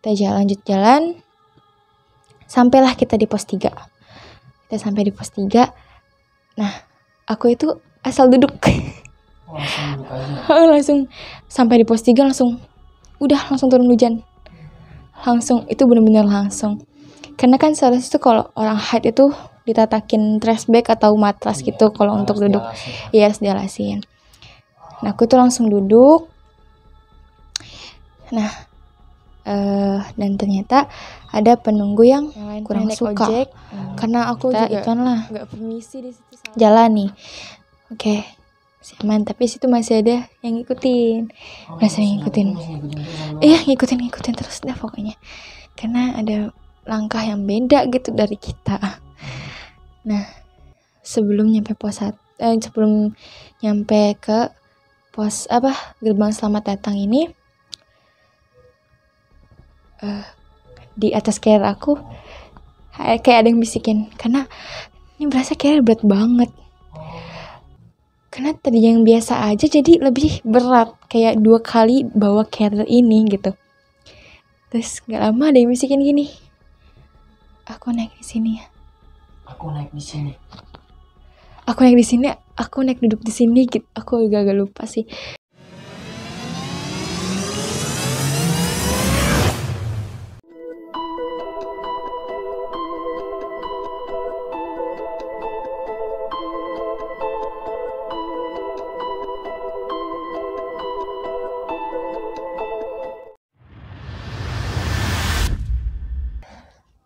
Kita lanjut jalan. Sampailah kita di pos 3. Kita sampai di pos 3. Nah, aku itu asal duduk. Langsung duduk aja. Langsung sampai di pos 3 langsung turun hujan. Langsung, itu benar-benar langsung. Karena kan seharusnya itu kalau orang haid itu ditatakin trash bag atau matras gitu kalau untuk duduk. Iya, harus dialasin. Nah, aku tuh langsung duduk. Nah, dan ternyata ada penunggu yang kurang suka ojek, karena aku juga nggak permisi di situ jalan nih. Oke, aman, tapi situ masih ada yang ngikutin. Iya, ngikutin terus dah pokoknya, karena ada langkah yang beda gitu dari kita. Nah, sebelum nyampe ke pos gerbang selamat datang ini, di atas carrier aku kayak ada yang bisikin, karena ini berasa carrier berat banget. Karena tadi yang biasa aja jadi lebih berat, kayak 2 kali bawa carrier ini gitu. Terus gak lama ada yang bisikin gini, aku naik di sini ya. Aku naik di sini. Aku naik duduk di sini gitu. Aku agak lupa sih.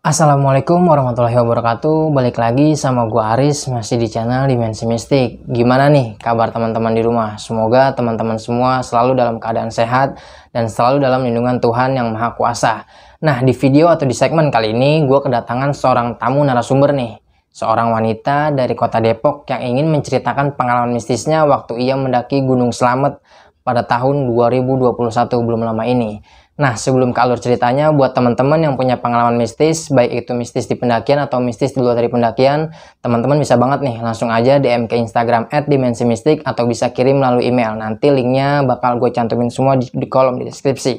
Assalamualaikum warahmatullahi wabarakatuh. Balik lagi sama gua Aris, masih di channel Dimensi Mistik. Gimana nih kabar teman-teman di rumah? Semoga teman-teman semua selalu dalam keadaan sehat dan selalu dalam lindungan Tuhan yang Maha Kuasa. Nah, di video atau di segmen kali ini gua kedatangan seorang tamu narasumber nih. Seorang wanita dari kota Depok yang ingin menceritakan pengalaman mistisnya waktu ia mendaki Gunung Slamet pada tahun 2021 belum lama ini. Nah, sebelum ke alur ceritanya, buat teman-teman yang punya pengalaman mistis, baik itu mistis di pendakian atau mistis di luar dari pendakian, teman-teman bisa banget nih, langsung aja DM ke Instagram @dimensimistik atau bisa kirim melalui email. Nanti linknya bakal gue cantumin semua di kolom di deskripsi.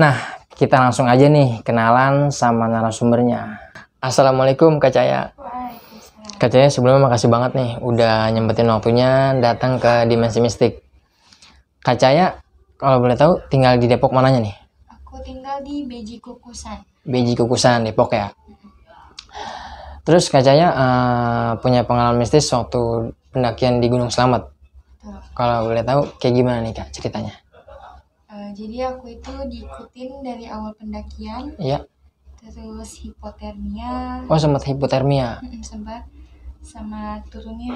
Nah, kita langsung aja nih, kenalan sama narasumbernya. Assalamualaikum Kak Caya. Kak Caya, sebelumnya makasih banget nih, udah nyempetin waktunya datang ke Dimensi Mistik. Kak Caya, kalau boleh tahu tinggal di Depok mananya nih? Aku tinggal di Beji Kukusan. Beji Kukusan, Depok ya. Terus Kak Caya punya pengalaman mistis waktu pendakian di Gunung Slamet. Kalau boleh tahu kayak gimana nih Kak ceritanya? Jadi aku itu diikutin dari awal pendakian. Iya. Terus hipotermia. Oh, sempat hipotermia. Sempat. Sama turunnya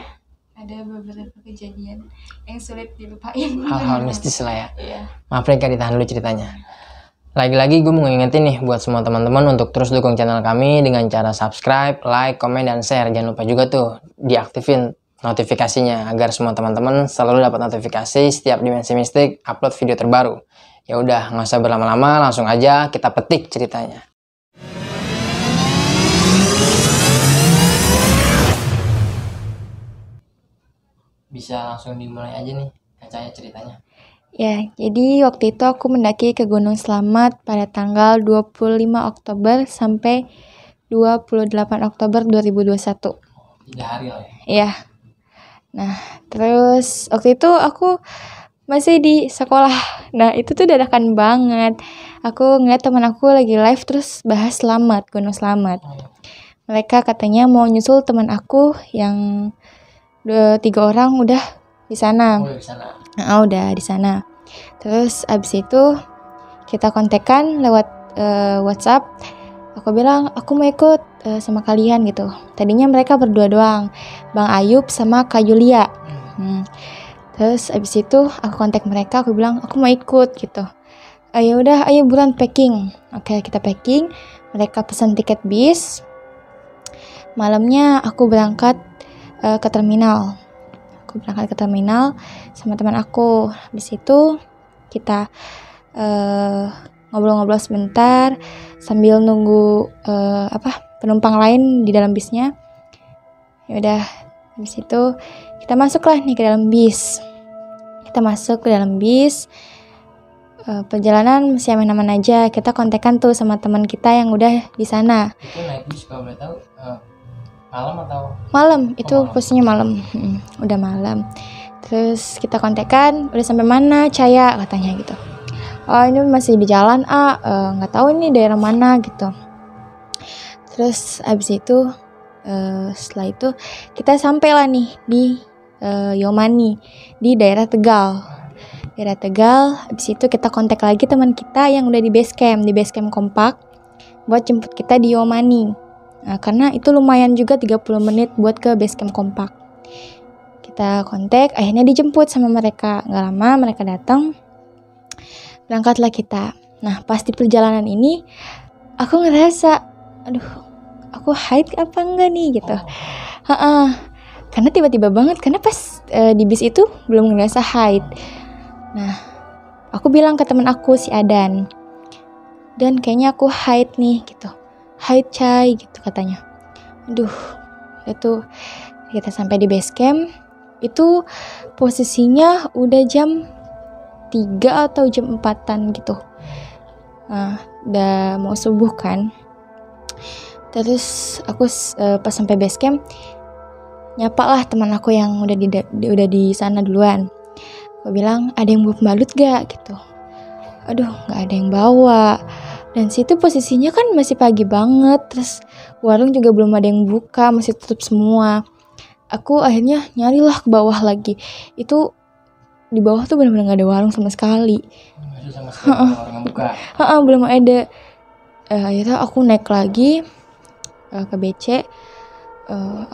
ada beberapa kejadian yang sulit dilupain. Hal-hal mistis lah ya. Iya. Maaf nih Kak, ditahan dulu ceritanya. Lagi-lagi gue mau ngingetin nih buat semua teman-teman untuk terus dukung channel kami dengan cara subscribe, like, komen, dan share. Jangan lupa juga tuh diaktifin notifikasinya agar semua teman-teman selalu dapat notifikasi setiap Dimensi Mistik upload video terbaru. Ya udah, nggak usah berlama-lama, langsung aja kita petik ceritanya. Bisa langsung dimulai aja nih Kak Caya ceritanya. Ya, jadi waktu itu aku mendaki ke Gunung Slamet pada tanggal 25 Oktober sampai 28 Oktober 2021. 3 hari lah ya? Iya. Nah, terus waktu itu aku masih di sekolah. Nah, itu tuh dadakan banget. Aku ngeliat teman aku lagi live terus bahas Slamet, Gunung Slamet. Mereka katanya mau nyusul teman aku yang 3 orang udah di sana. Oh, di sana. Udah di sana. Terus abis itu kita kontekan lewat WhatsApp. Aku bilang aku mau ikut sama kalian gitu. Tadinya mereka berdua doang, Bang Ayub sama Kak Yulia. Terus abis itu aku kontak mereka, aku bilang aku mau ikut gitu. Ya udah, ayo buruan packing. Oke, kita packing. Mereka pesan tiket bis. Malamnya aku berangkat ke terminal. Aku berangkat ke terminal sama teman aku. Habis itu kita ngobrol-ngobrol sebentar sambil nunggu penumpang lain di dalam bisnya. Ya udah, habis itu kita masuklah nih ke dalam bis. Kita masuk ke dalam bis. perjalanan masih aman-aman aja. Kita kontekan tuh sama teman kita yang udah di sana. Itu naik bis kalau boleh tahu malam atau? Malam, itu malam. posisinya malam. Udah malam. Terus kita kontekan, udah sampai mana Caya katanya gitu. Oh ini masih di jalan nggak tahu ini daerah mana gitu. Terus abis itu setelah itu kita sampailah nih di Yomani di daerah Tegal. Daerah Tegal, abis itu kita kontak lagi teman kita yang udah di base camp kompak buat jemput kita di Yomani. Nah, karena itu lumayan juga 30 menit buat ke base camp kompak. Kita kontak, akhirnya dijemput sama mereka. Gak lama mereka datang, berangkatlah kita. Nah pas di perjalanan ini aku ngerasa, aduh aku haid apa enggak nih gitu. Karena tiba-tiba banget, karena pas di bis itu belum ngerasa haid. Nah aku bilang ke teman aku si Adan, dan kayaknya aku haid nih gitu, haid Cai gitu katanya. Aduh itu kita sampai di base camp itu posisinya udah jam 3 atau jam 4-an gitu. Nah udah mau subuh kan. Terus aku pas sampai base camp nyapa lah teman aku yang udah di sana duluan. Aku bilang, ada yang bawa pembalut gak gitu. Aduh gak ada yang bawa. Dan situ posisinya kan masih pagi banget. Terus warung juga belum ada yang buka, masih tutup semua. Aku akhirnya nyarilah ke bawah lagi. Itu di bawah tuh benar-benar gak ada warung sama sekali. Sama sekali warung yang buka. Belum ada. Akhirnya aku naik lagi ke BC.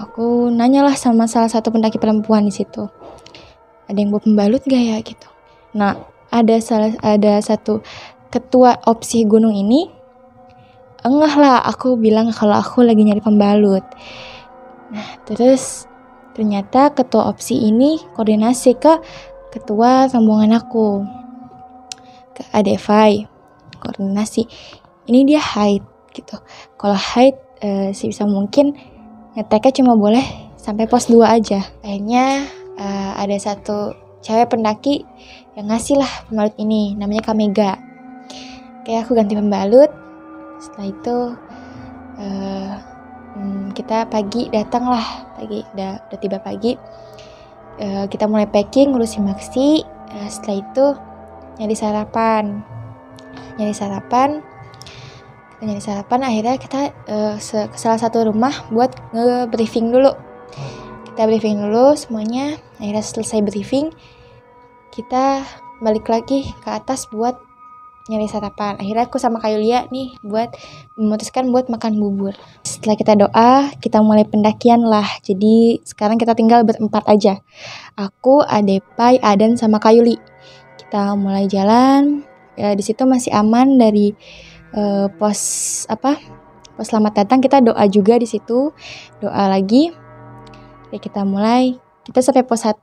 Aku nanyalah sama salah satu pendaki perempuan di situ. Ada yang bawa pembalut gak ya gitu. Nah ada satu ketua opsi gunung ini engah lah aku bilang kalau aku lagi nyari pembalut. Nah terus ternyata ketua opsi ini koordinasi ke ketua rombongan aku, ke Adevai, koordinasi. Ini dia haid gitu. Kalau haid sebisa mungkin ngeteknya cuma boleh sampai pos 2 aja. Akhirnya ada satu cewek pendaki yang ngasih lah pembalut ini, namanya Kamega. Kayak aku ganti pembalut. Setelah itu kita pagi datang lah, udah tiba pagi. Kita mulai packing, ngurusin maksi. Setelah itu nyari sarapan. Akhirnya kita ke salah satu rumah buat nge-briefing dulu. Kita briefing dulu semuanya. Akhirnya selesai briefing, kita balik lagi ke atas buat nyari sarapan. Akhirnya aku sama Kak Yulia nih memutuskan buat makan bubur. Setelah kita doa, kita mulai pendakian lah. Jadi sekarang kita tinggal berempat aja. Aku, Adepai, Adan, sama Kak Yuli. Kita mulai jalan. Ya, di situ masih aman dari pos selamat datang. Kita doa juga di situ. Doa lagi. Ya, kita sampai pos 1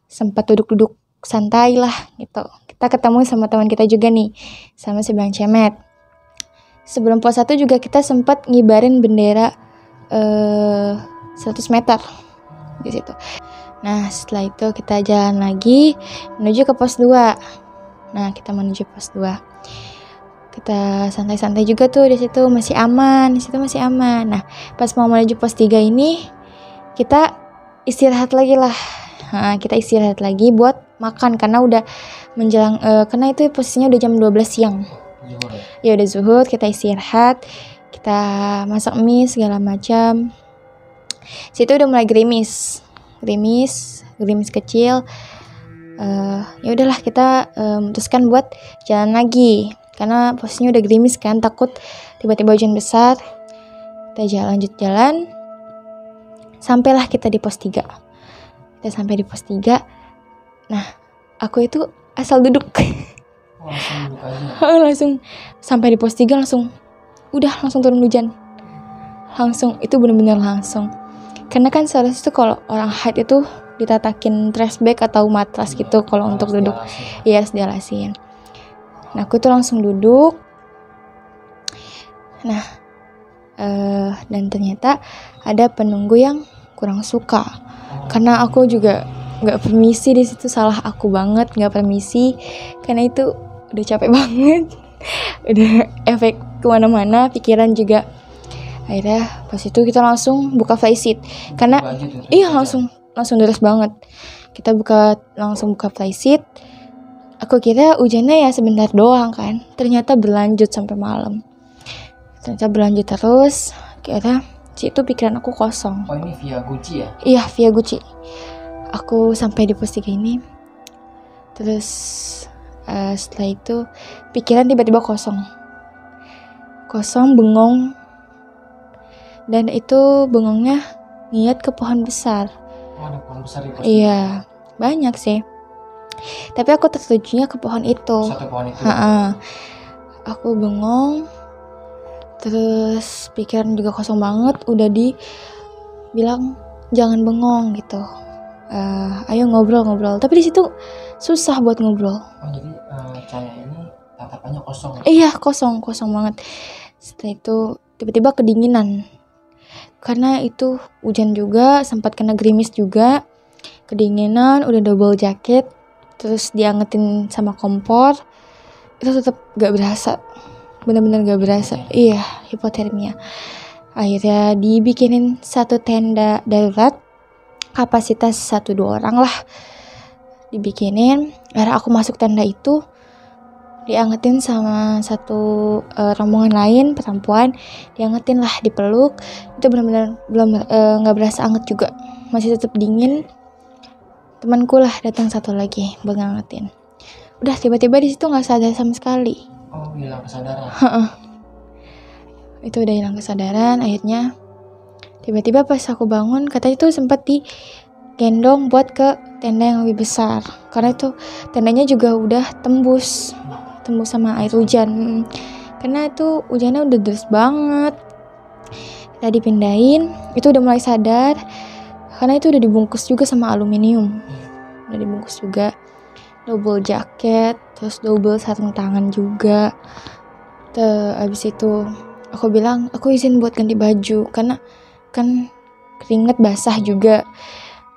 sempat duduk-duduk santai lah gitu. Kita ketemu sama teman kita juga nih, sama si Bang Cemet. Sebelum pos 1 juga kita sempat ngibarin bendera 100 meter di situ. Nah setelah itu kita jalan lagi menuju ke pos 2. Nah kita menuju pos 2. Kita santai-santai juga tuh di situ, masih aman. Nah pas mau menuju pos 3 ini kita istirahat lagi lah. Kita istirahat lagi buat makan karena udah menjelang karena itu posisinya udah jam 12 siang. Zuhur Ya udah zuhur, kita istirahat. Kita masak mie segala macam. Situ udah mulai gerimis kecil. Ya udahlah kita memutuskan buat jalan lagi karena posisinya udah gerimis kan, takut tiba-tiba hujan besar. Kita lanjut jalan. Sampailah kita di pos 3. Kita sampai di pos 3. Nah, aku itu asal duduk. Langsung sampai di pos 3 langsung turun hujan. Langsung, itu benar-benar langsung. Karena kan seharusnya itu kalau orang haid itu ditatakin trash bag atau matras gitu kalau untuk duduk. Iya, harus dialasin. Nah, aku tuh langsung duduk. Nah, dan ternyata ada penunggu yang kurang suka karena aku juga nggak permisi di situ. Salah aku banget nggak permisi karena itu udah capek banget, udah efek kemana-mana, pikiran juga. Akhirnya pas itu kita langsung buka flysheet karena iya langsung deras banget. Kita langsung buka flysheet. Aku kira hujannya ya sebentar doang kan, ternyata berlanjut sampai malam. Ternyata berlanjut terus. Kira situ pikiran aku kosong. Oh, ini via Gucci ya? Iya, via Gucci. Aku sampai di pos 3 ini. Terus setelah itu pikiran tiba-tiba kosong, bengong. Dan itu bengongnya niat ke pohon besar. Oh, ada pohon besar di pos? Iya, banyak sih. Tapi aku tertujunya ke pohon itu. Satu pohon itu. Aku bengong. Terus pikiran juga kosong banget. Udah dibilang jangan bengong gitu. Ayo ngobrol. Tapi di situ susah buat ngobrol. Oh, jadi Cahaya ini tatapannya kosong. Iya, kosong banget. Setelah itu tiba-tiba kedinginan. Karena itu hujan juga, sempat kena gerimis juga. Kedinginan, udah double jaket. Terus diangetin sama kompor, itu tetap gak berasa, benar-benar gak berasa. Iya, hipotermia. Akhirnya dibikinin satu tenda darurat, kapasitas 1-2 orang lah dibikinin. Akhirnya aku masuk tenda itu, diangetin sama satu rombongan lain perempuan, diangetin lah, dipeluk. Itu benar-benar belum gak berasa anget juga, masih tetap dingin. Temanku lah datang satu lagi buat ngangetin. Udah tiba-tiba di situ nggak sadar sama sekali. Oh, hilang kesadaran. Itu udah hilang kesadaran. Akhirnya tiba-tiba pas aku bangun, katanya itu sempat digendong buat ke tenda yang lebih besar. Karena itu tendanya juga udah tembus sama air hujan. Karena itu hujannya udah deras banget. Kita dipindahin, itu udah mulai sadar. Karena itu udah dibungkus juga sama aluminium. Udah dibungkus juga. Double jaket. Terus double sarung tangan juga. Abis itu aku bilang, aku izin buat ganti baju. Karena kan keringet basah juga.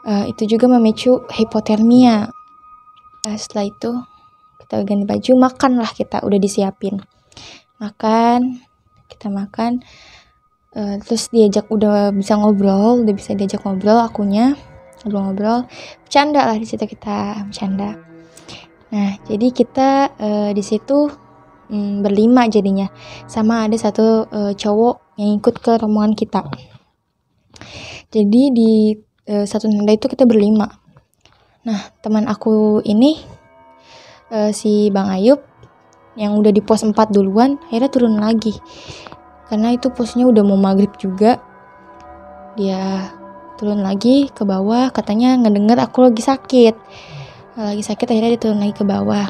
Itu juga memicu hipotermia. Setelah itu kita ganti baju. Makan lah kita, udah disiapin. Kita makan. Terus udah bisa diajak ngobrol akunya, ngobrol, bercanda lah di situ, kita bercanda. Nah, jadi kita di situ berlima jadinya, sama ada satu cowok yang ikut ke rombongan kita. Jadi di satu tenda itu kita berlima. Nah, teman aku ini si Bang Ayub yang udah di pos 4 duluan, akhirnya turun lagi. Karena itu posnya udah mau maghrib juga. Dia turun lagi ke bawah, katanya ngedenger aku lagi sakit. Akhirnya dia turun lagi ke bawah.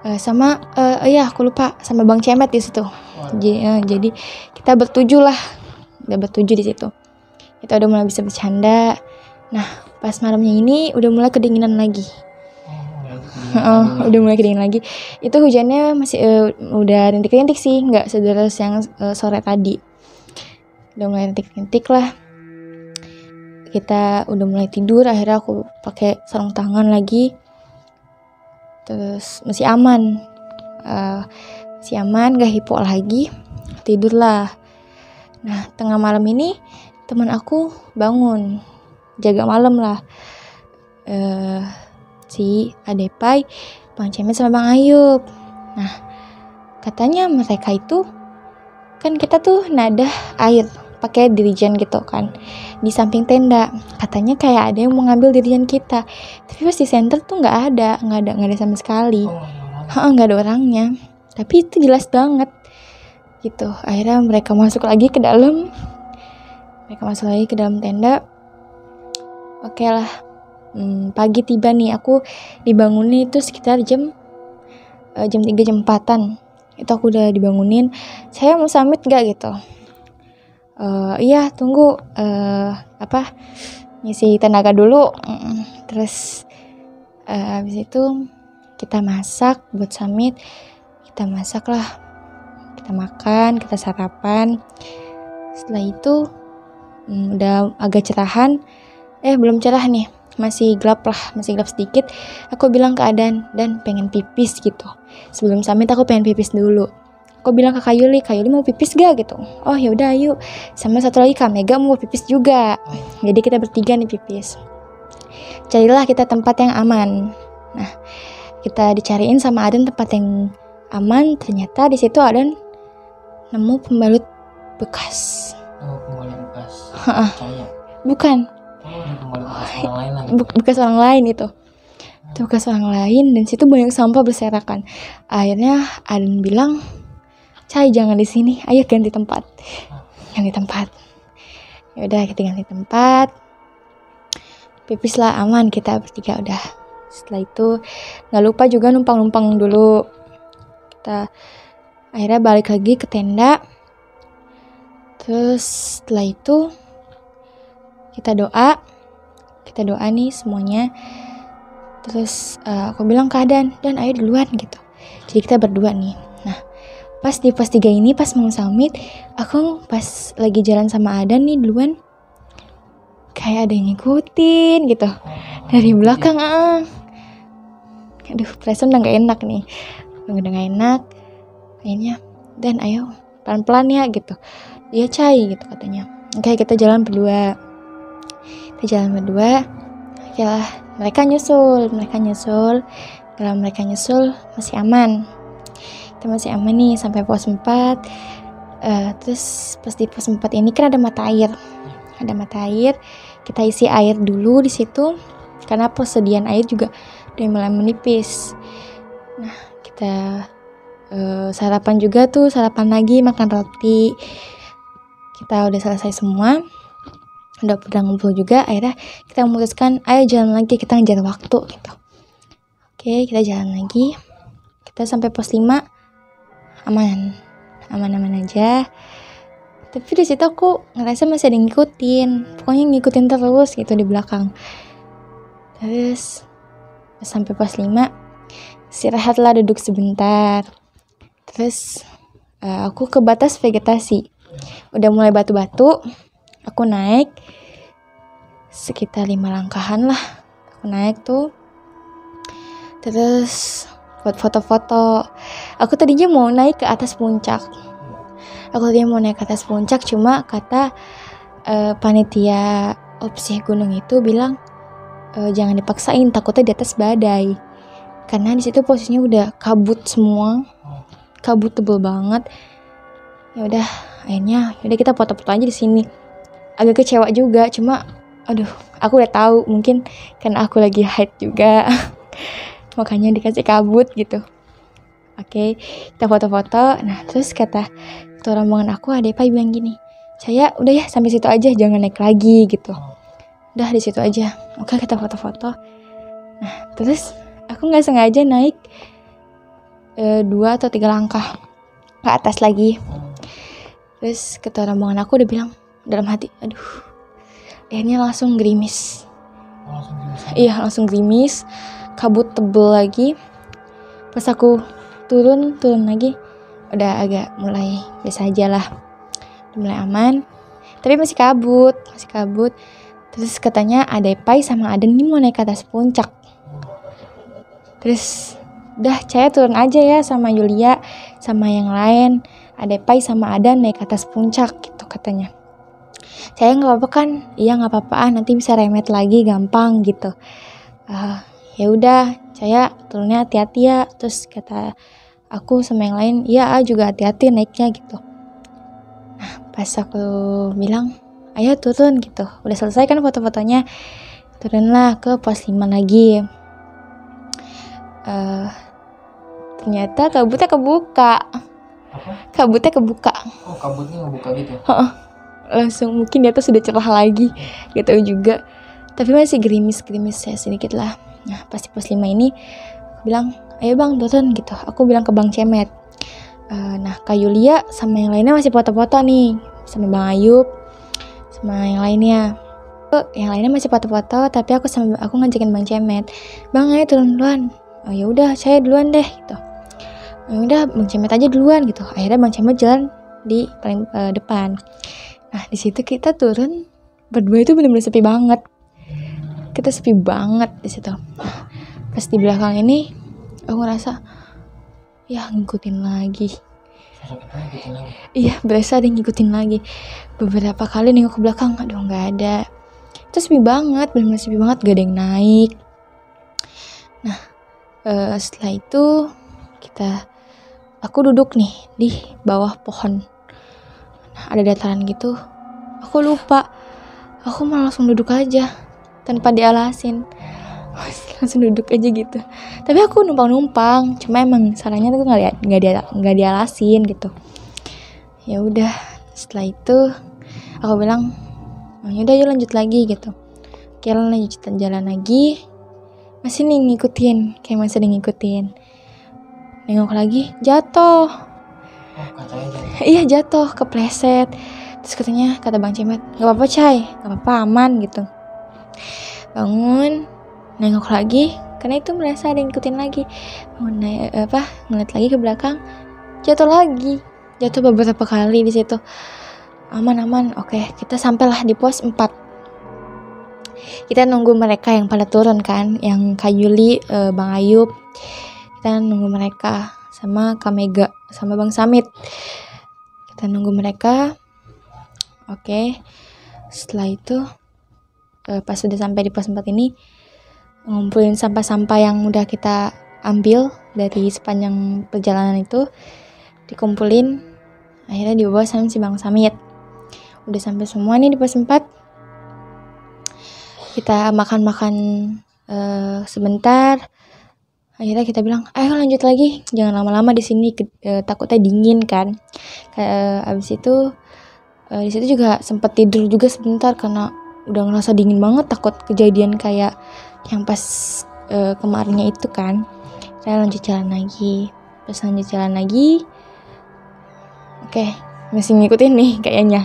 Aku lupa, sama Bang Cemet di situ. Jadi kita bertujuh lah. Udah bertujuh di situ. Kita udah mulai bisa bercanda. Nah, pas malamnya ini udah mulai kedinginan lagi. Udah mulai kedingin lagi. Itu hujannya masih udah rintik-rintik sih, nggak sederas yang sore tadi. Udah mulai rintik-rintik lah. Kita udah mulai tidur. Akhirnya aku pakai sarung tangan lagi. Terus masih aman, gak hipo lagi. Tidur lah. Nah, tengah malam ini teman aku bangun, jaga malam lah. Si Adepai, Bang Cemet sama Bang Ayub. Nah, katanya mereka itu kan kita tuh nadah air pakai dirijen gitu kan di samping tenda. Katanya kayak ada yang mau ngambil dirijen kita, tapi pas di center tuh nggak ada sama sekali. Nggak ada orangnya, tapi itu jelas banget gitu. Akhirnya mereka masuk lagi ke dalam tenda. Oke lah. Pagi tiba nih, aku dibangunin itu sekitar jam 3 jam 4-an. Itu aku udah dibangunin. Saya mau summit gak gitu? Iya, tunggu. Ngisi tenaga dulu. Terus habis itu kita masak buat summit. Kita masak lah. Kita makan, kita sarapan. Setelah itu udah agak cerahan. Belum cerah nih. masih gelap sedikit. Aku bilang ke Adan, dan pengen pipis gitu. Sebelum summit aku pengen pipis dulu. Aku bilang ke Kak Yuli mau pipis gak gitu. Oh ya udah ayo. Sama satu lagi Kak Mega mau pipis juga. Jadi kita bertiga nih pipis. Carilah kita tempat yang aman. Nah, kita dicariin sama Adan tempat yang aman. Ternyata di situ Adan nemu pembalut bekas. Oh, pembalut bekas. Cahaya. Bukan. Oh, ada pembalut bekas orang lain lagi. Bekas orang lain itu. Itu bekas orang lain, dan situ banyak sampah berserakan. Akhirnya Adan bilang, Cai jangan di sini, ayo ganti tempat. Ya udah kita ganti tempat. Pipis lah aman kita bertiga udah. Setelah itu nggak lupa juga numpang dulu. Kita akhirnya balik lagi ke tenda. Terus setelah itu kita doa nih semuanya. Terus aku bilang ke Adan, dan ayo duluan gitu. Jadi kita berdua nih. Nah, pas di pos 3 ini, pas mau summit, aku pas lagi jalan sama Adan nih duluan, kayak ada yang ngikutin gitu dari belakang. Aduh, perasaan udah gak enak nih. Udah gak enak. Kayaknya, Dan ayo pelan-pelan ya gitu. Dia Cai gitu katanya. Oke, kita jalan berdua. Oke lah, mereka nyusul. Kalau mereka nyusul masih aman. Kita masih aman nih sampai pos 4. Terus pas di pos 4 ini kan ada mata air. Kita isi air dulu di situ karena persediaan air juga udah mulai menipis. Nah, kita sarapan lagi, makan roti. Kita udah selesai semua. Udah ngumpul juga. Akhirnya kita memutuskan ayo jalan lagi, kita ngejar waktu gitu. Oke, kita jalan lagi. Kita sampai pos 5 aman aja. Tapi di situ aku ngerasa masih ada yang ngikutin. Pokoknya ngikutin terus gitu di belakang. Terus sampai pos 5 istirahatlah, duduk sebentar. Terus aku ke batas vegetasi. Udah mulai batu-batu. Aku naik sekitar 5 langkahan lah. Aku naik tuh. Terus buat foto-foto. Aku tadinya mau naik ke atas puncak. Cuma kata panitia opsih gunung itu bilang jangan dipaksain, takutnya di atas badai. Karena di situ posisinya udah kabut semua. Kabut tebel banget. Ya udah, akhirnya kita foto-foto aja di sini. Agak kecewa juga, cuma aduh, aku udah tahu mungkin karena aku lagi haid juga. Makanya dikasih kabut gitu. Oke, kita foto-foto. Nah, terus kata ketua rombongan aku, ada Pak bilang gini, saya udah ya sampai situ aja, jangan naik lagi gitu. Udah di situ aja. Oke, kita foto-foto. Nah, terus aku nggak sengaja naik 2 atau 3 langkah ke atas lagi. Terus ketua rombongan aku udah bilang dalam hati, aduh, akhirnya langsung gerimis. Iya, langsung gerimis. Kabut tebel lagi. Pas aku turun lagi, udah agak mulai biasa aja lah, udah mulai aman. Tapi masih kabut. Terus katanya ada Pai sama Aden nih mau naik ke atas puncak. Terus udah Caya turun aja ya sama Yulia sama yang lain. Ada Pai sama Aden naik ke atas puncak gitu katanya. Saya nggak apa-apa kan? Iya nggak apa-apa, nanti bisa remet lagi gampang gitu. Ya udah, saya turunnya hati-hati ya. Terus kata aku sama yang lain, iya juga hati-hati naiknya gitu. Nah, pas aku bilang, ayo turun gitu. Udah selesai kan foto-fotonya. Turunlah ke pos 5 lagi. Ternyata kabutnya kebuka. Kabutnya kebuka. Oh, kabutnya ngebuka gitu? Langsung mungkin di atas sudah cerah lagi. Gak tahu juga. Tapi masih gerimis ya sedikit lah. Nah, pas di pos 5 ini aku bilang, ayo bang turun gitu. Aku bilang ke Bang Cemet. Nah, Kak Yulia sama yang lainnya masih foto-foto nih. Sama Bang Ayub. Sama yang lainnya. Yang lainnya masih foto-foto, tapi aku ngajakin Bang Cemet. Bang, ayo turun duluan. Oh ya udah, saya duluan deh gitu. Ya udah, Bang Cemet aja duluan gitu. Akhirnya Bang Cemet jalan di paling depan. Nah, di situ kita turun berdua itu benar-benar sepi banget. kita sepi banget di situ. Pas di belakang ini aku ngerasa ya ngikutin lagi. Iya, berasa ada yang ngikutin lagi. Beberapa kali nengok ke belakang, aduh nggak ada. Itu sepi banget, benar-benar sepi banget, gak ada yang naik. Nah, setelah itu aku duduk nih di bawah pohon. Nah, ada dataran gitu. Aku lupa. Aku malah langsung duduk aja tanpa dialasin. Langsung duduk aja gitu. Tapi aku numpang. Cuma emang sarannya tuh nggak dialasin gitu. Ya udah, setelah itu aku bilang, oh, yaudah yuk lanjut lagi gitu. Oke, lanjut jalan lagi. Masih nih ngikutin, kayak masih ngikutin. Nengok lagi, jatuh. Iya, jatuh, kepleset. Terus kata Bang Cemet, gak apa-apa Cai, gak apa-apa, aman gitu. Bangun, nengok lagi, karena itu merasa ada yang ngikutin lagi. Bangun, ngeliat lagi ke belakang, jatuh lagi. Jatuh beberapa kali di situ. Aman, oke, kita sampailah di pos 4. Kita nunggu mereka yang pada turun kan, yang Kak Yuli, Bang Ayub. Kita nunggu mereka sama Kak Mega, sama Bang Samit. Kita nunggu mereka. Oke. Setelah itu pas sudah sampai di pos 4 ini, ngumpulin sampah-sampah yang udah kita ambil dari sepanjang perjalanan itu, dikumpulin. Akhirnya dibawa sama si Bang Samit. Udah sampai semua nih di pos 4. Kita makan-makan sebentar. Akhirnya kita bilang, ayo lanjut lagi, jangan lama-lama di sini, takutnya dingin kan. Abis itu di situ juga sempat tidur juga sebentar karena udah ngerasa dingin banget, takut kejadian kayak yang pas kemarinnya itu kan. Saya lanjut jalan lagi. Pas lanjut jalan lagi, oke, masih ngikutin nih kayaknya.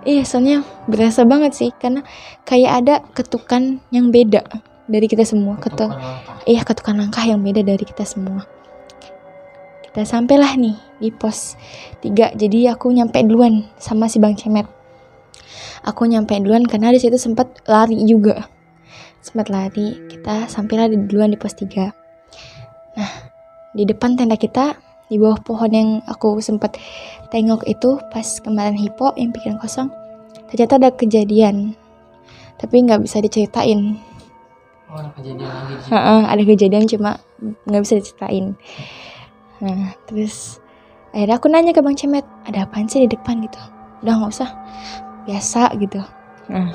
Iya, soalnya berasa banget sih, karena kayak ada ketukan yang beda dari kita semua. Ketukan langkah yang beda dari kita semua. Kita sampailah nih di pos 3. Jadi aku nyampe duluan sama si Bang Cemet. Aku nyampe duluan karena di situ sempat lari juga. Kita sampailah duluan di pos 3. Nah, di depan tenda kita, di bawah pohon yang aku sempat tengok itu pas kemarin hipo yang pikiran kosong, ternyata ada kejadian. Tapi nggak bisa diceritain. Oh, ada kejadian lagi. Ada kejadian cuma nggak bisa diceritain. Nah, terus akhirnya aku nanya ke Bang Cemet, ada apaan sih di depan gitu? Udah nggak usah, biasa gitu. Nah,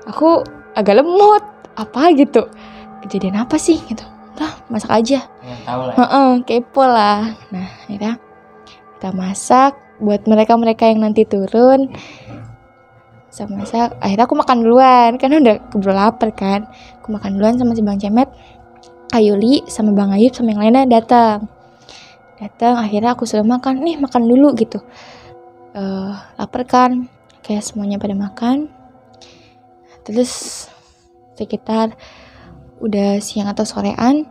aku agak lemot, apa gitu? Kejadian apa sih gitu? Udah, masak aja. Tahu lah. Kepo lah. Nah, akhirnya kita masak buat mereka yang nanti turun. Masak. Akhirnya aku makan duluan karena udah keburu lapar kan. Aku makan duluan sama si Bang Cemet, Kak Yuli sama Bang Ayub sama yang lainnya datang. Akhirnya aku suruh makan dulu gitu. Lapar kan, kayak semuanya pada makan. Terus sekitar udah siang atau sorean,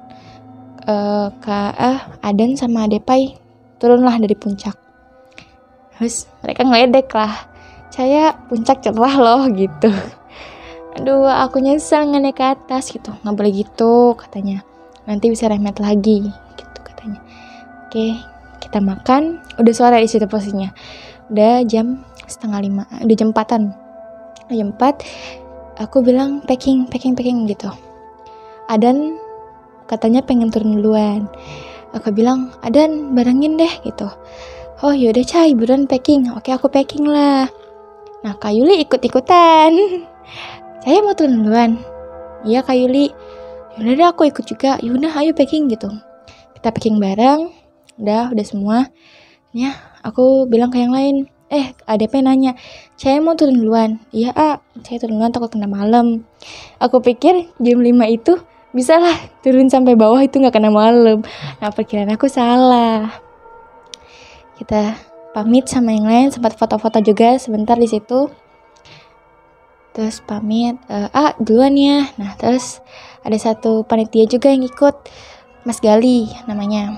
Adan sama Adepai turunlah dari puncak. Terus mereka ngeledek lah, saya puncak cerah loh gitu. Aduh, aku nyesel nggak naik ke atas gitu, nggak boleh gitu katanya, nanti bisa remet lagi gitu katanya. Oke, kita makan. Udah sore di situ posisinya. Udah jam 4:30. Udah jam 4-an. Jam 4. Aku bilang packing gitu. Adan katanya pengen turun duluan. Aku bilang, Adan barengin deh gitu. Oh yaudah Cai, buruan packing. Oke, aku packing lah. Nah, Kak Yuli ikut-ikutan. Saya mau turun duluan. Iya Kak Yuli. Yaudah deh, aku ikut juga. Yaudah ayo packing gitu. Kita packing bareng. Udah semua. Ya, aku bilang ke yang lain. ADP nanya, saya mau turun duluan. Iya saya turun duluan takut kena malam. Aku pikir jam 5 itu bisa lah turun sampai bawah itu gak kena malam. Nah, perkiraan aku salah. Kita pamit sama yang lain, sempat foto-foto juga sebentar di situ. Terus pamit, duluan ya. Nah, terus ada satu panitia juga yang ikut, Mas Gali namanya,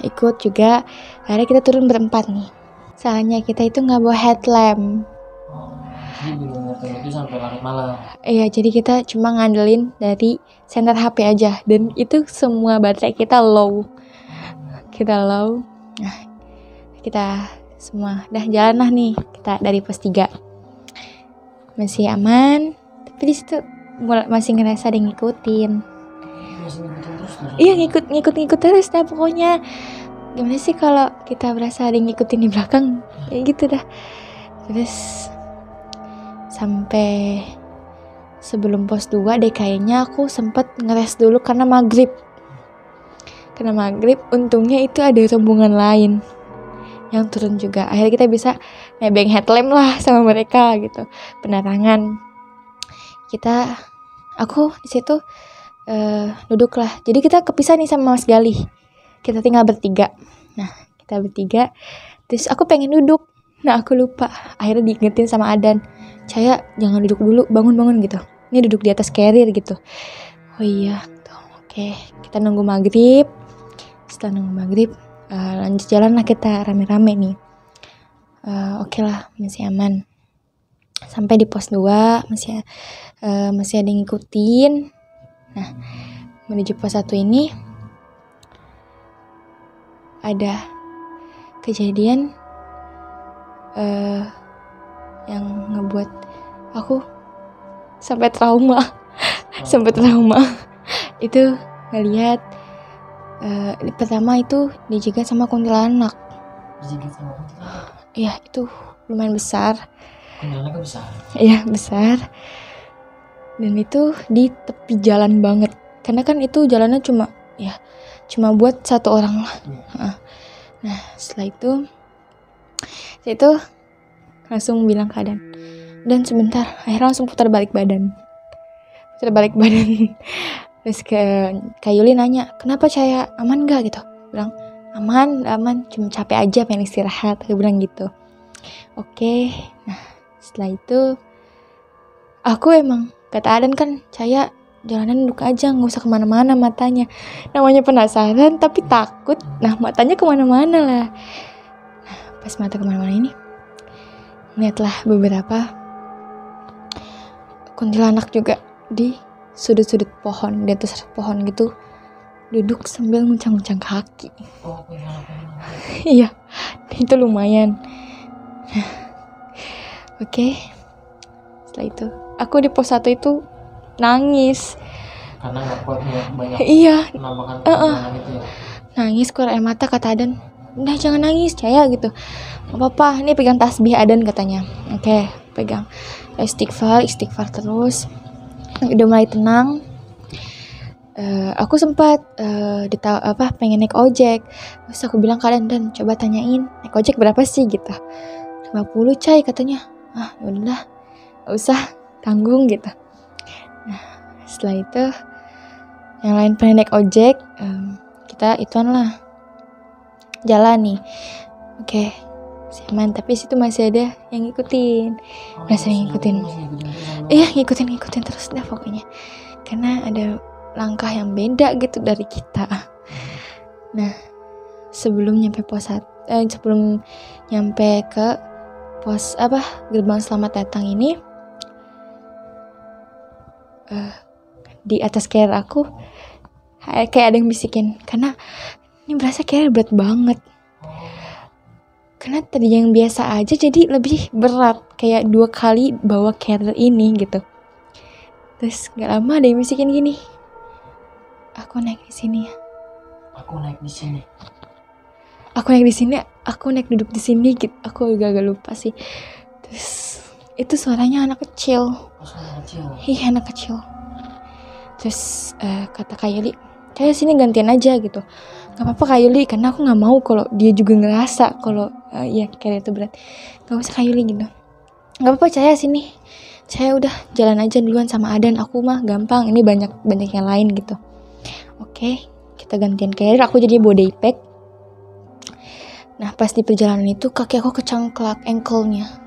ikut juga. Akhirnya kita turun berempat nih. Soalnya kita itu nggak bawa headlamp. turun itu sampai larut malam. Iya, jadi kita cuma ngandelin dari senter HP aja, dan itu semua baterai kita low. Nah, kita semua dah jalan lah nih, kita dari pos 3 masih aman, tapi di situ masih ngerasa ada yang ngikutin. Iya, ngikut terus dah pokoknya. Gimana sih kalau kita berasa ada yang ngikutin di belakang, kayak gitu dah. Terus sampai sebelum pos 2 deh kayaknya aku sempet ngeres dulu karena maghrib. Untungnya itu ada rombongan lain yang turun juga. Akhirnya kita bisa nebeng headlamp lah sama mereka gitu, penerangan. Aku di situ duduk lah. Jadi kita kepisah nih sama Mas Galih. Kita tinggal bertiga. Nah, kita bertiga. Terus aku pengen duduk. Nah, aku lupa. Akhirnya diingetin sama Adan. Caya, jangan duduk dulu, bangun gitu. Ini duduk di atas carrier gitu. Oh iya, tuh, oke. Kita nunggu maghrib. Setelah nunggu maghrib, lanjut jalan lah kita rame-rame nih. Oke lah, masih aman. Sampai di pos 2 masih ada yang ngikutin. Nah, menuju pos 1 ini ada kejadian yang ngebuat aku sampai trauma. Itu ngeliat pertama itu dijegat sama kuntilanak. Iya, itu lumayan besar. Kuntilanaknya besar? Iya, besar. Dan itu di tepi jalan banget. Karena kan itu jalannya cuma buat satu orang lah. Nah, setelah itu langsung bilang ke Adan, dan sebentar, akhirnya langsung putar balik badan. Terus Kak Yuli nanya, kenapa Caya, aman gak gitu? Bilang, aman, cuma capek aja, pengen istirahat. Aku bilang gitu. Oke. Nah, setelah itu aku emang kata Adan kan, Caya jalanan duduk aja, gak usah kemana-mana matanya. Namanya penasaran tapi takut. Nah, matanya kemana-mana lah. Nah, pas mata kemana-mana ini, lihatlah beberapa kuntilanak juga di sudut-sudut pohon, di atas pohon gitu, duduk sambil nguncang-nguncang kaki. Iya, itu lumayan. Oke. Setelah itu aku di pos 1 itu nangis karena nggak kuat banyak penampakan gitu ya. Nangis keluar air mata. Kata Adan, udah jangan nangis Caya gitu, gak apa-apa, ini pegang tasbih Adan katanya. Oke, pegang istighfar terus. Udah mulai tenang. Aku sempat pengen naik ojek. Terus aku bilang ke Adan, coba tanyain naik ojek berapa sih gitu. 50 Cay katanya. Yaudah, gak usah, tanggung gitu. Nah, setelah itu yang lain pengen naik ojek, kita ituan lah jalan nih. Oke, aman, tapi situ masih ada yang ngikutin. Iya, ngikutin terus dah pokoknya, karena ada langkah yang beda gitu dari kita. Nah, sebelum nyampe ke pos gerbang selamat datang ini, di atas carrier aku kayak ada yang bisikin, karena ini berasa carrier berat banget. Karena tadi yang biasa aja jadi lebih berat, kayak 2 kali bawa carrier ini gitu. Terus gak lama ada yang bisikin gini, aku naik di sini, aku naik duduk di sini gitu. Aku agak lupa sih. Terus itu suaranya anak kecil. Iya, anak kecil. Terus kata Kak Yuli, Caya sini gantian aja gitu. Gak apa-apa Kak Yuli, karena aku gak mau kalau dia juga ngerasa kalau carrier itu berat. Gak usah Kak Yuli gitu. Gak apa-apa Caya sini, Caya udah jalan aja duluan sama Adan, aku mah gampang, ini banyak yang lain gitu. Oke, kita gantian carrier, aku jadi bawa daypack. Nah, pas di perjalanan itu kaki aku kecengklak, ankle-nya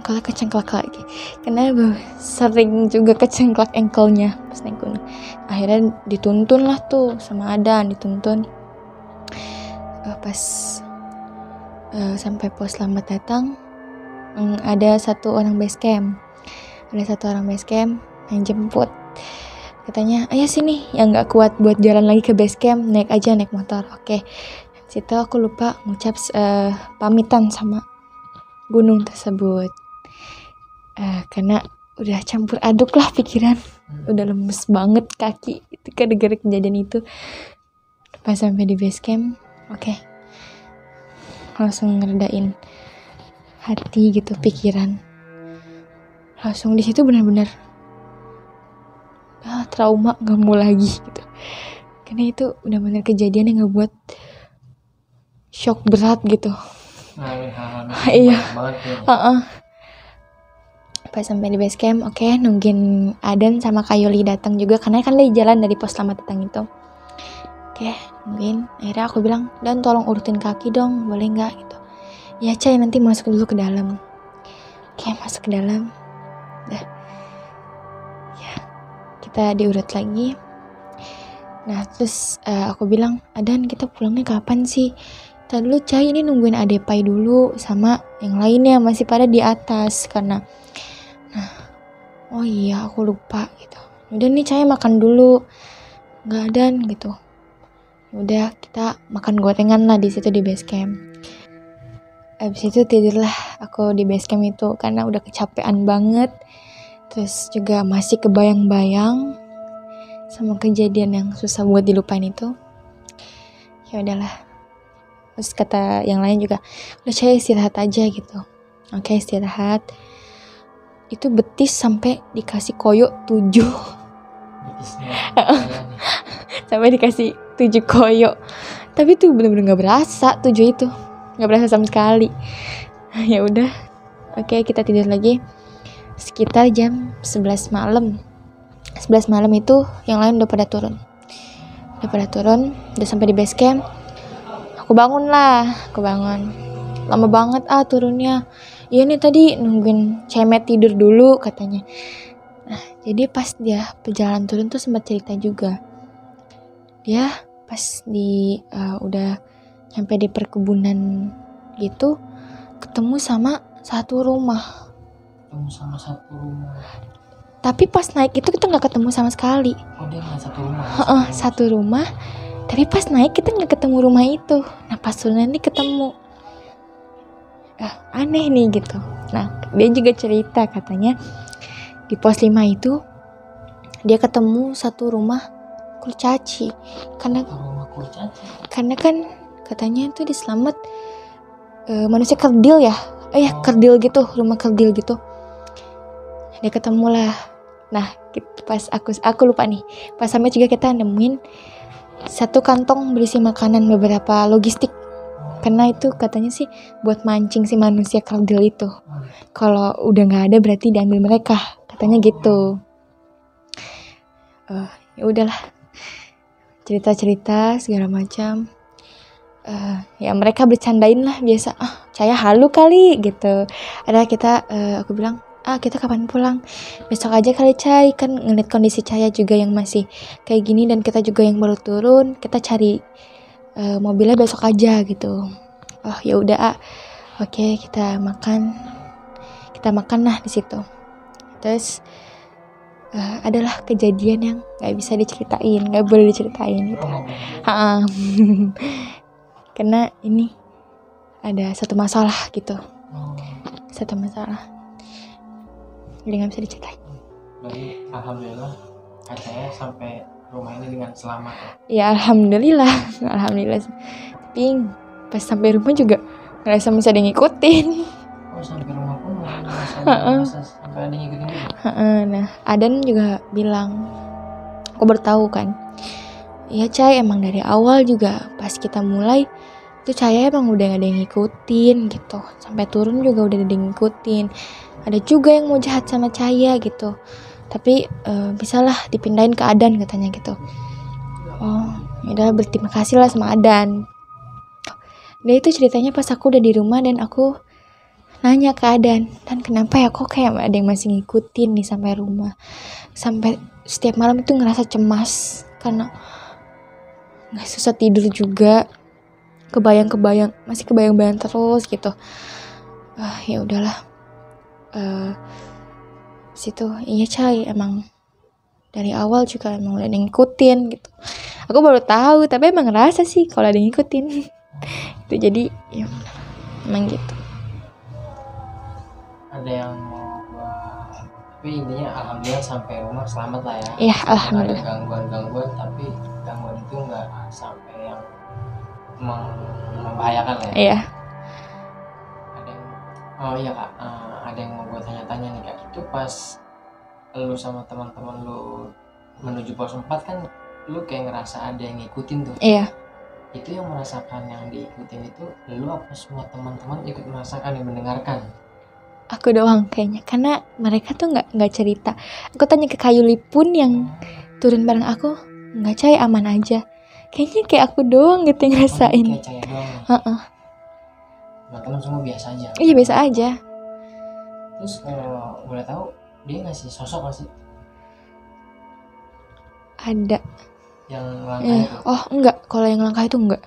kecengklak lagi, karena sering juga kecengklak ankle-nya pas naik gunung. Akhirnya dituntun lah tuh sama Adan, pas sampai pos selamat datang, ada satu orang base camp. ada satu orang base camp yang jemput, katanya ayo sini, yang nggak kuat buat jalan lagi ke base camp naik aja, naik motor. Oke, situ aku lupa ngucap pamitan sama gunung tersebut, karena udah campur aduk lah pikiran, udah lemes banget kaki itu kan gara-gara kejadian itu. Pas sampai di base camp, oke, langsung ngeredain hati gitu, pikiran langsung di situ benar-benar trauma, nggak mau lagi gitu, karena itu benar-benar kejadian yang ngebuat shock berat gitu. Iya. Pas sampai di base camp, oke, nungguin Adan sama Kayoli datang juga karena kan dia jalan dari pos selamat datang itu. Oke, nungguin. Akhirnya aku bilang, Dan tolong urutin kaki dong, boleh nggak gitu. Ya Cai, nanti masuk dulu ke dalam. Oke, masuk ke dalam. Dah. Ya, kita diurut lagi. Nah, terus aku bilang, Adan kita pulangnya kapan sih? Tadi dulu Cai, ini nungguin Adepai dulu sama yang lainnya masih pada di atas karena oh iya aku lupa gitu. Udah nih Cai makan dulu, nggak ada gitu. Udah kita makan gorengan lah di situ di base camp. Abis itu tidurlah aku di base camp itu karena udah kecapean banget. Terus juga masih kebayang-bayang sama kejadian yang susah buat dilupain itu. Ya udahlah. Terus kata yang lain juga, udah Cai istirahat aja gitu. Oke, istirahat. Itu betis sampai dikasih koyo 7. Sampai dikasih 7 koyo. Tapi itu bener-bener gak berasa 7 itu. Gak berasa sama sekali. Ya udah. Oke, kita tidur lagi. Sekitar jam 11 malam. 11 malam itu yang lain udah pada turun. Udah sampai di base camp. Aku bangun. Lama banget turunnya. Iya nih tadi nungguin Cemet tidur dulu katanya. Nah, jadi pas dia perjalanan turun tuh sempat cerita juga. Dia pas udah sampai di perkebunan gitu, ketemu sama satu rumah. Tapi pas naik itu kita nggak ketemu sama sekali. Oh, dia nggak satu rumah. Satu rumah. Tapi pas naik kita nggak ketemu rumah itu. Nah pas turun nanti ketemu. Aneh nih gitu. Nah dia juga cerita katanya di pos 5 itu dia ketemu satu rumah kurcaci karena kan katanya itu di Slamet manusia kerdil ya, kerdil gitu, rumah kerdil gitu. Dia ketemu lah. Nah pas aku lupa nih, pas sampai juga kita nemuin satu kantong berisi makanan beberapa logistik. Karena itu katanya sih buat mancing si manusia kerdil itu. Kalau udah nggak ada berarti diambil mereka, katanya gitu. Ya udahlah, cerita segala macam. Ya mereka bercandain lah biasa. Saya halu kali gitu. Ada kita, aku bilang, kita kapan pulang? Besok aja kali Cai, kan ngeliat kondisi Caya juga yang masih kayak gini dan kita juga yang baru turun. Kita cari mobilnya besok aja gitu. Oh ya udah. Oke, kita makan lah di situ. Terus adalah kejadian yang nggak bisa diceritain, nggak boleh diceritain gitu. Karena ini ada satu masalah gitu. Satu masalah jadi nggak bisa diceritain. Jadi alhamdulillah saya sampai rumah ini dengan selamat ya. Alhamdulillah. Tapi pas sampai rumah juga ngerasa masih ada yang ngikutin. Sampai rumah pun ngerasa sampai ada yang ngikutin juga. Nah Adan juga bilang, aku baru tahu kan, ya Cai emang dari awal juga pas kita mulai itu Cai emang udah gak ada yang ngikutin gitu. Sampai turun juga udah ada yang ngikutin. Ada juga yang mau jahat sama Cai gitu. Tapi bisalah dipindahin ke Adan katanya gitu. Oh, yaudah berterima kasih lah sama Adan. Dan itu ceritanya pas aku udah di rumah dan aku nanya ke Adan, Dan kenapa ya kok kayak ada yang masih ngikutin nih sampai rumah. Sampai setiap malam itu ngerasa cemas karena nggak susah tidur juga. Masih kebayang terus gitu. Ya udahlah. Situ iya Cai, emang dari awal juga emang udah ada yang ngikutin gitu. Aku baru tahu, tapi emang ngerasa sih kalau ada yang ngikutin. Itu jadi ya emang gitu. Ada yang mau gua, tapi intinya alhamdulillah sampai rumah selamat lah ya. Iya, Nggak alhamdulillah. ada gangguan, tapi gangguan itu nggak sampai yang membahayakan lah ya. Iya. Ada yang, oh iya kak, ada yang mau gua tanya-tanya nih kak. Itu pas lu sama teman-teman lu menuju pos 4 kan lu kayak ngerasa ada yang ngikutin tuh. Iya. Itu yang merasakan yang diikutin itu lu apa semua teman-teman ikut merasakan yang mendengarkan? Aku doang kayaknya, karena mereka tuh nggak cerita. Aku tanya ke Kayuli pun yang turun bareng aku, nggak Cai, aman aja. Kayaknya kayak aku doang gitu yang ngerasain. Kayak Caya doang nih. Teman-teman semua biasa aja. Iya biasa aja. Terus kalau boleh tahu dia ngasih sosok nggak sih Ada. yang langkah itu? Oh enggak, kalau yang langkah itu enggak.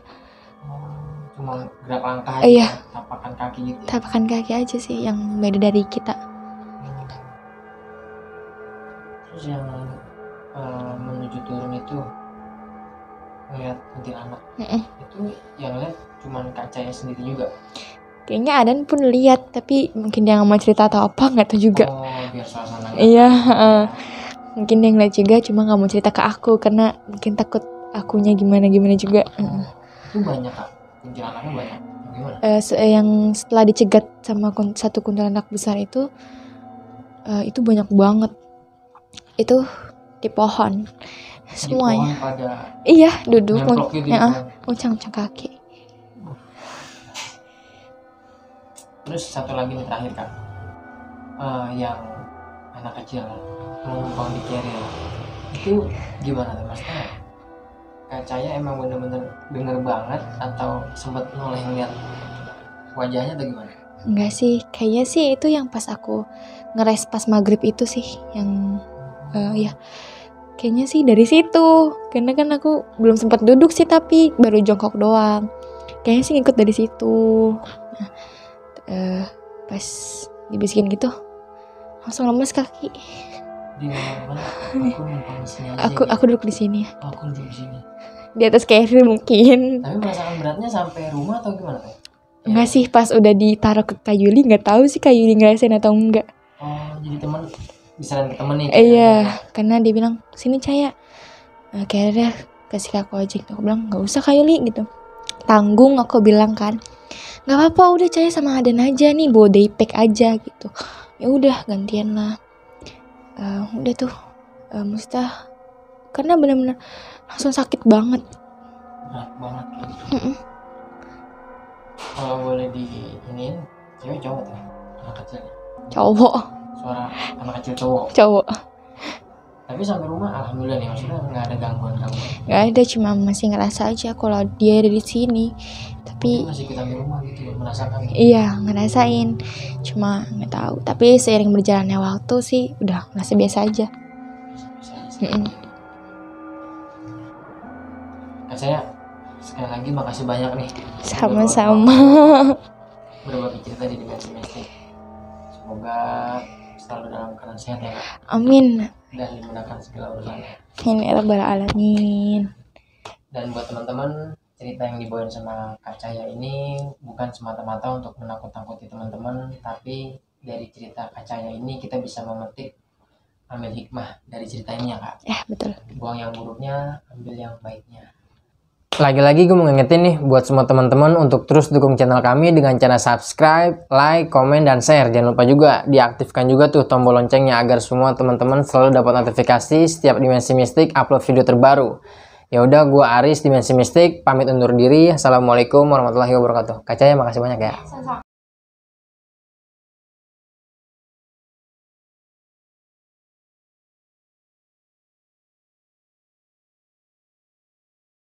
Cuma gerak langkah aja, Iya. tapakan kaki gitu ya? Tapakan kaki aja sih yang beda dari kita. Terus yang menuju turun itu ngeliat kuntilanak. Itu yang lihat cuma Kak Caya sendiri juga? Kayaknya Adan pun lihat, tapi mungkin dia nggak mau cerita atau apa, nggak tahu juga. Oh, biar suasana. Iya, mungkin dia ngeliat juga, cuma nggak mau cerita ke aku karena mungkin takut akunya gimana juga. Itu banyak kak, kuntilanaknya banyak. Gimana? Yang setelah dicegat sama satu kuntilanak besar itu banyak banget. Itu di pohon semuanya. Di pohon pada iya, duduk nemplok gitu ya? uncang-uncang kaki. Terus satu lagi nih terakhir kak, yang anak kecil menumpang di carrier itu gimana tuh maksudnya? Kak Caya emang bener-bener denger banget atau sempet noleh ngeliat wajahnya atau gimana? Enggak sih, kayaknya sih itu yang pas aku ngeres pas maghrib itu sih yang ya kayaknya sih dari situ, karena kan aku belum sempat duduk sih, tapi baru jongkok doang. Kayaknya sih ngikut dari situ. Pas dibisikin gitu langsung lemes kaki. Di mana? Aku numpang di sini aja. Aku duduk di sini. Aku duduk di sini. Di atas carrier mungkin. Tapi merasakan beratnya sampai rumah atau gimana kak? Enggak sih, pas udah ditaruh ke Kayuli nggak tahu sih Kayuli ngerasain atau enggak. Oh, jadi teman bisa ke temen nih? Iya, karena dia bilang sini Caya, carrier kasih ke aku aja. Aku bilang nggak usah Kayuli gitu. Tanggung aku bilang kan. Nggak apa-apa, udah Caya sama Adan aja nih, bawa daypack aja gitu. Ya udah gantian lah. Udah tuh Mustah, karena benar-benar langsung sakit banget. Berat banget gitu. Kalau boleh diinin, cewek cowok tuh anak kecil? Cowok. Suara anak kecil cowok. Tapi sampai rumah alhamdulillah nih, maksudnya nggak ada gangguan. Nggak ada, cuma masih ngerasa aja kalau dia ada di sini. Tapi masih kita di rumah gitu merasakan. Iya, ngerasain. Cuma nggak tahu. Tapi seiring berjalannya waktu sih udah merasa biasa aja. Kak saya sekali lagi makasih banyak nih. Sama-sama. Berbagi cerita di Dimensi Mistik. Semoga selalu dalam keadaan sehat ya Kak. Amin. Dan dimudahkan segala urusannya. Amin ya rabbal alamin. Dan buat teman-teman, cerita yang dibawain sama Kak Caya ini bukan semata-mata untuk menakut-nakuti teman-teman, tapi dari cerita Kak Caya ini kita bisa memetik, ambil hikmah dari cerita ini ya Kak. Ya betul. Buang yang buruknya, ambil yang baiknya. Lagi-lagi gue mau ngingetin nih buat semua teman-teman untuk terus dukung channel kami dengan cara subscribe, like, komen, dan share. Jangan lupa juga diaktifkan juga tuh tombol loncengnya agar semua teman-teman selalu dapat notifikasi setiap Dimensi Mistik upload video terbaru. Ya udah, gue Aris Dimensi Mistik pamit undur diri. Assalamualaikum warahmatullahi wabarakatuh. Kak Caya makasih banyak ya.